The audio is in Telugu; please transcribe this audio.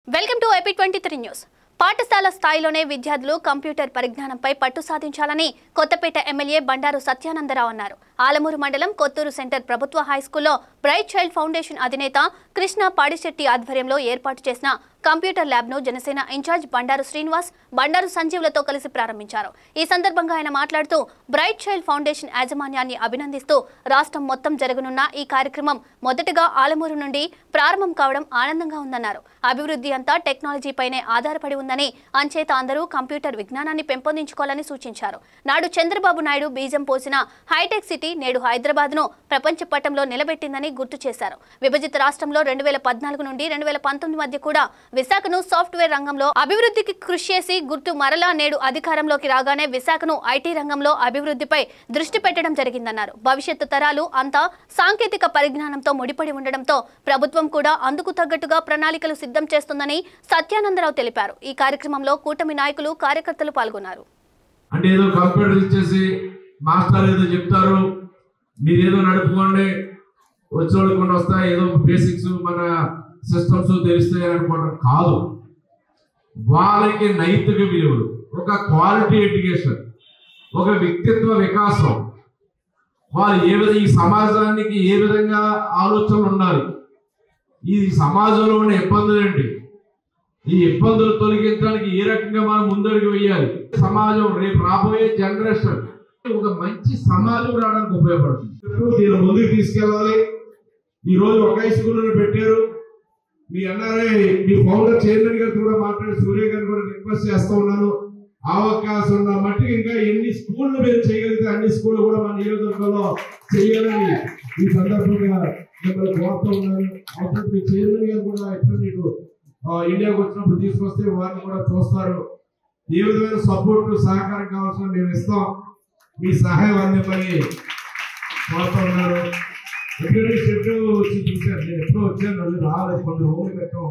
Welcome to AP23 news. పాఠశాల స్థాయిలోనే విద్యార్థులు కంప్యూటర్ పరిజ్ఞానంపై పట్టు సాధించాలని కొత్తపేట ఎమ్మెల్యే బండారు సత్యానందరావు అన్నారు. ఆలమూరు మండలం కొత్తూరు సెంటర్ ప్రభుత్వ హైస్కూల్లో బ్రైట్ చైల్డ్ ఫౌండేషన్ అధినేత కృష్ణ పాడిశెట్టి ఆధ్వర్యంలో ఏర్పాటు చేసిన కంప్యూటర్ ల్యాబ్ను జనసేన ఇన్ఛార్జ్ బండారు శ్రీనివాస్, బండారు సంజీవులతో కలిసి ప్రారంభించారు. ఈ సందర్భంగా ఆయన మాట్లాడుతూ బ్రైట్ చైల్డ్ ఫౌండేషన్ యాజమాన్యాన్ని అభినందిస్తూ రాష్ట్రం మొత్తం జరగనున్న ఈ కార్యక్రమం మొదటగా ఆలమూరు నుండి ప్రారంభం కావడం ఆనందంగా ఉందన్నారు. అభివృద్ధి అంతా టెక్నాలజీపైనే ఆధారపడి ఉందని, అంచేత అందరూ కంప్యూటర్ విజ్ఞానాన్ని పెంపొందించుకోవాలని సూచించారు. నాడు చంద్రబాబు నాయుడు బీజం పోసిన హైటెక్ సిటీ నేడు హైదరాబాద్ను ప్రపంచ పటంలో నిలబెట్టిందని గుర్తు చేశారు. విభజిత రాష్ట్రంలో 2014 నుండి 2019 మధ్య కూడా విశాఖను సాఫ్ట్వేర్ రంగంలో అభివృద్ధికి కృషి చేసి గుర్తు మరలా నేడు అధికారంలోకి రాగానే విశాఖను ఐటీ రంగంలో అభివృద్ధిపై దృష్టి పెట్టడం జరిగిందన్నారు. భవిష్యత్తు తరాలు అంతా సాంకేతిక పరిజ్ఞానంతో ముడిపడి ఉండడంతో ప్రభుత్వం కూడా అందుకు తగ్గట్టుగా ప్రణాళికలు సిద్ధం చేస్తుందని సత్యానందరావు తెలిపారు. ఈ కార్యక్రమంలో కూటమి నాయకులు, కార్యకర్తలు పాల్గొన్నారు. అంటే ఏదో కంప్యూటర్ ఇచ్చేసి మాస్టర్ ఏదో చెప్తారు, మీరేదో నడుపుకోండి, వచ్చేవాళ్ళు కొన్ని వస్తాయి, ఏదో బేసిక్స్ మన సిస్టమ్స్ తెలుస్తాయి అనుకోవడం కాదు. వాళ్ళకి నైతిక విలువలు, ఒక క్వాలిటీ ఎడ్యుకేషన్, ఒక వ్యక్తిత్వ వికాసం, వాళ్ళు ఏ విధంగా ఈ సమాజానికి ఏ విధంగా ఆలోచనలు ఉండాలి, ఈ సమాజంలో ఉన్న ఇబ్బందులు ఏంటి, ఈ ఇబ్బందులు తొలగించడానికి ఏ రకంగా మనం ముందడుగు వేయాలి, సమాజం రేపు రాబోయే జనరేషన్ ఒక మంచి సమాజం రావడానికి ఉపయోగపడుతుంది. దీన్ని ముందుకు తీసుకెళ్ళాలి. ఈ రోజు ఒక స్కూల్లో పెట్టారు. మీ ఎన్ఆర్ఐ మీ ఫౌండర్ చైర్మన్ గారితో కూడా మాట్లాడి సూర్య గారిని కూడా రిక్వెస్ట్ చేస్తూ ఉన్నాను. అవకాశం ఉన్న మట్టికి ఇంకా ఎన్ని స్కూళ్ళు మీరు చేయగలిగితే అన్ని స్కూళ్ళు కూడా మన నియోజకవర్గంలో చేయాలని ఈ సందర్భంగా మిమ్మల్ని కోరుతూ ఉన్నాను. అప్పుడు మీ చైర్మన్ గారు కూడా ఎప్పుడు మీకు ఇండియాకు వచ్చినప్పుడు తీసుకొస్తే వారిని కూడా చూస్తారు. ఏ విధమైన సపోర్ట్ సహకారం కావాల్సిన మేము ఇస్తాం. మీ సహాయం అందించమని కోరుతూ ఉన్నారు. ఎప్పుడైనా చెట్టు వచ్చి చూశాను, నేను ఎప్పుడో వచ్చాను, రాలేదు, కొన్ని రోజులు పెట్టాం.